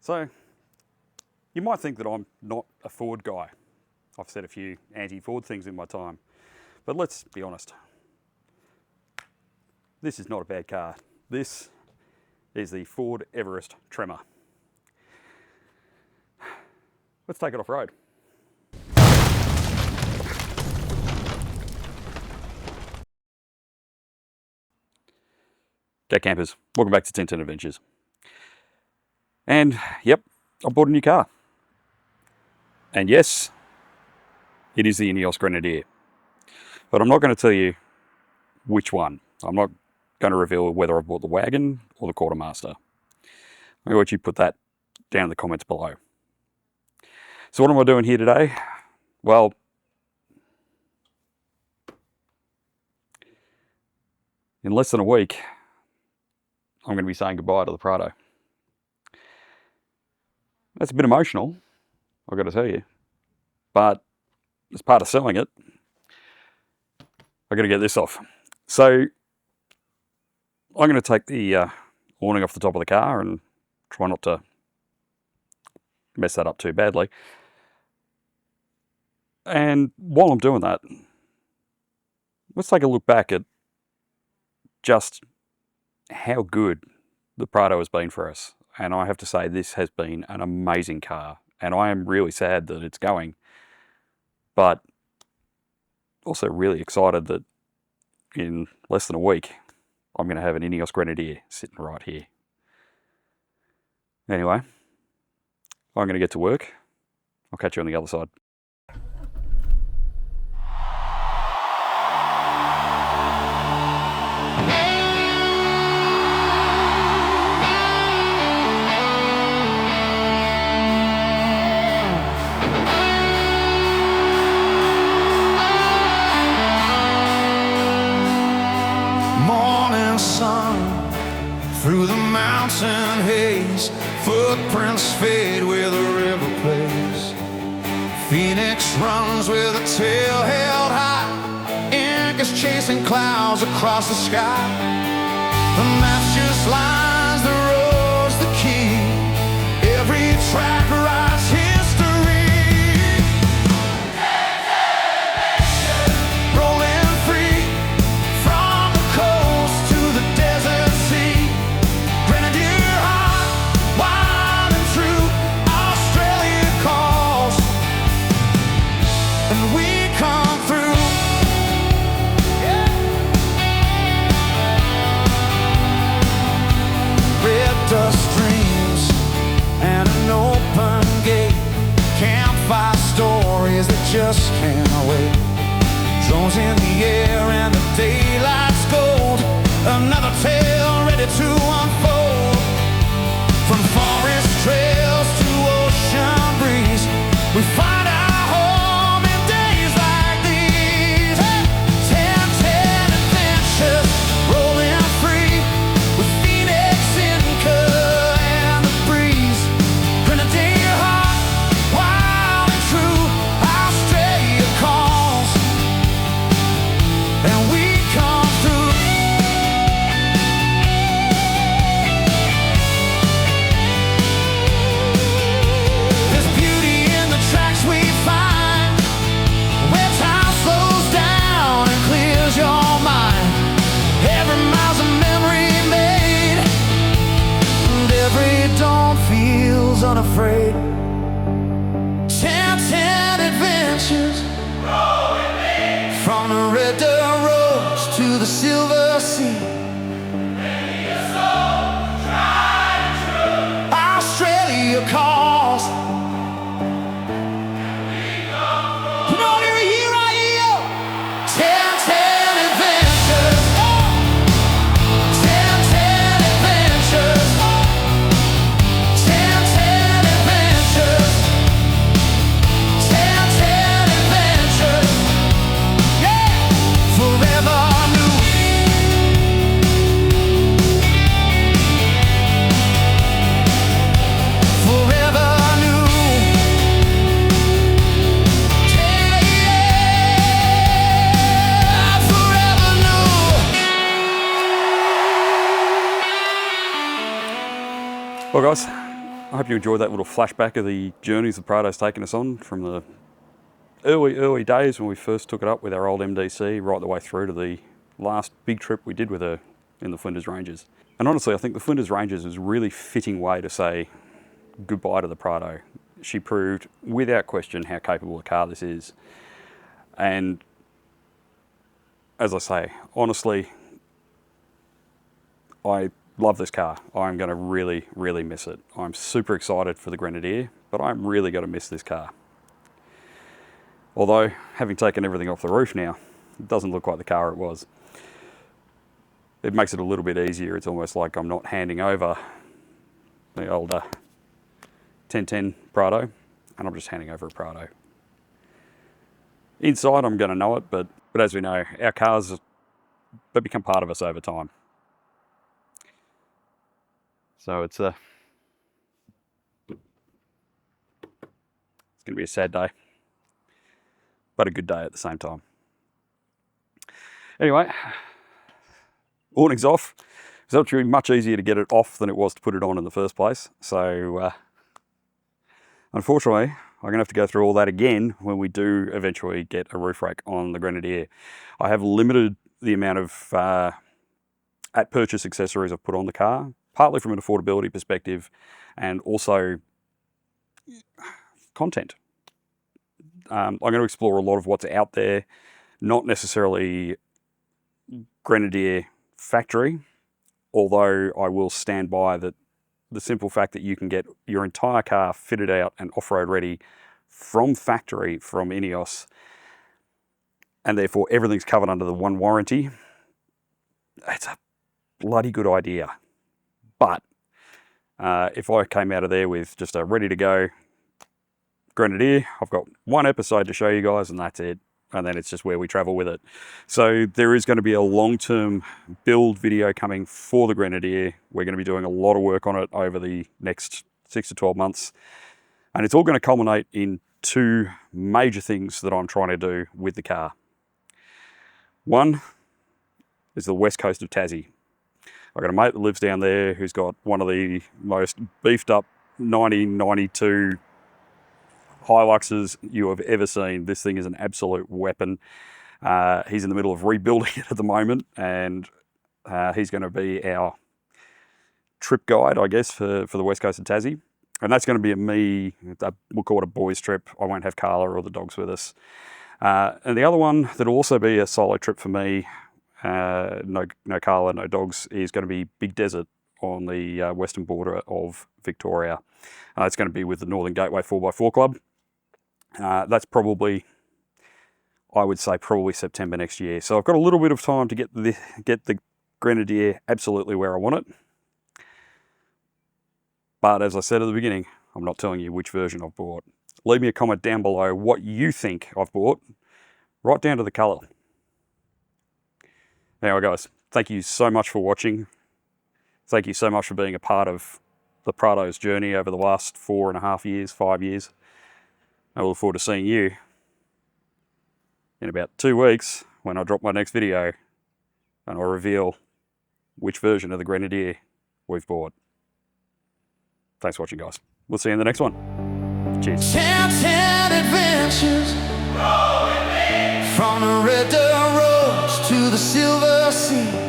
So, you might think that I'm not a Ford guy. I've said a few anti-Ford things in my time. But let's be honest. This is not a bad car. This is the Ford Everest Tremor. Let's take it off-road. G'day campers, welcome back to 1010 Adventures. And yep, I bought a new car. And yes, it is the Ineos Grenadier. But I'm not going to tell you which one. I'm not going to reveal whether I bought the wagon or the quartermaster. I'll let you put that down in the comments below. So what am I doing here today? Well, in less than a week, I'm going to be saying goodbye to the Prado. That's a bit emotional, I've got to tell you. But as part of selling it, I've got to get this off. So I'm going to take the awning off the top of the car and try not to mess that up too badly. And while I'm doing that, let's take a look back at just how good the Prado has been for us. And I have to say, this has been an amazing car. And I am really sad that it's going. But also really excited that in less than a week, I'm going to have an Ineos Grenadier sitting right here. Anyway, I'm going to get to work. I'll catch you on the other side. Through the mountain haze, footprints fade where the river plays. Phoenix runs with a tail held high. Ink is chasing clouds across the sky. The map just lines the roads that keep every track writes history. Rolling free from the coast to the desert sea. Grenadier heart, wild and true, Australia calls, and we come through. Red dust streams and an open gate, campfire stories that just can't wait. Drones in the air and the daylight's gold, another tale ready to unfold. From forest trails to ocean breeze, we find our home in days like these. 1010 adventures, rolling free, with Phoenix in color and the breeze. Grenadier heart, wild and true, Australia calls, and we come through. There's beauty in the tracks we find, where time slows down and clears your mind. Every mile's a memory made, and every dawn feels unafraid. 1010 adventures, from the red dirt roads to the silver sea. Australia calls. You know, here I am. 1010 adventures. 1010 adventures. 1010 adventures. 1010 adventures. Yeah, forever new. Forever new. Yeah, forever new. Well guys, I hope you enjoyed that little flashback of the journeys the Prado's taken us on from the early days when we first took it up with our old MDC right the way through to the last big trip we did with her in the Flinders Ranges. And honestly, I think the Flinders Ranges is a really fitting way to say goodbye to the Prado. She proved without question how capable a car this is. And as I say, honestly, I love this car. I'm going to really, really miss it. I'm super excited for the Grenadier, but I'm really going to miss this car. Although, having taken everything off the roof now, it doesn't look like the car it was. It makes it a little bit easier. It's almost like I'm not handing over the old 1010 Prado, and I'm just handing over a Prado. Inside, I'm going to know it, but as we know, our cars, they become part of us over time. So it's going to be a sad day, but a good day at the same time. Anyway, awning's off. It's actually much easier to get it off than it was to put it on in the first place. So unfortunately, I'm going to have to go through all that again when we do eventually get a roof rake on the Grenadier. I have limited the amount of at-purchase accessories I've put on the car, partly from an affordability perspective and also content. I'm going to explore a lot of what's out there, not necessarily Grenadier factory, although I will stand by that the simple fact that you can get your entire car fitted out and off-road ready from factory from Ineos, and therefore everything's covered under the one warranty, it's a bloody good idea. But if I came out of there with just a ready to go Grenadier, I've got one episode to show you guys and that's it. And then it's just where we travel with it. So there is going to be a long-term build video coming for the Grenadier. We're going to be doing a lot of work on it over the next 6 to 12 months. And it's all going to culminate in two major things that I'm trying to do with the car. One is the west coast of Tassie. I've got a mate that lives down there who's got one of the most beefed up 1992 Hiluxes you have ever seen. This thing is an absolute weapon. He's in the middle of rebuilding it at the moment, and he's going to be our trip guide, I guess, for the west coast of Tassie. And that's going to be we'll call it a boys trip. I won't have Carla or the dogs with us. And the other one that'll also be a solo trip for me, no Carla, no dogs, is going to be Big Desert on the western border of Victoria. It's going to be with the Northern Gateway 4x4 Club. That's probably, I would say, probably September next year. So I've got a little bit of time to get the Grenadier absolutely where I want it. But as I said at the beginning, I'm not telling you which version I've bought. Leave me a comment down below what you think I've bought, right down to the colour. Anyway, guys, thank you so much for watching. Thank you so much for being a part of the Prado's journey over the last 4.5 years, 5 years. I look forward to seeing you in about 2 weeks when I drop my next video and I'll reveal which version of the Grenadier we've bought. Thanks for watching, guys. We'll see you in the next one. Cheers. 10 adventures, from the red dirt roads to the silver sea.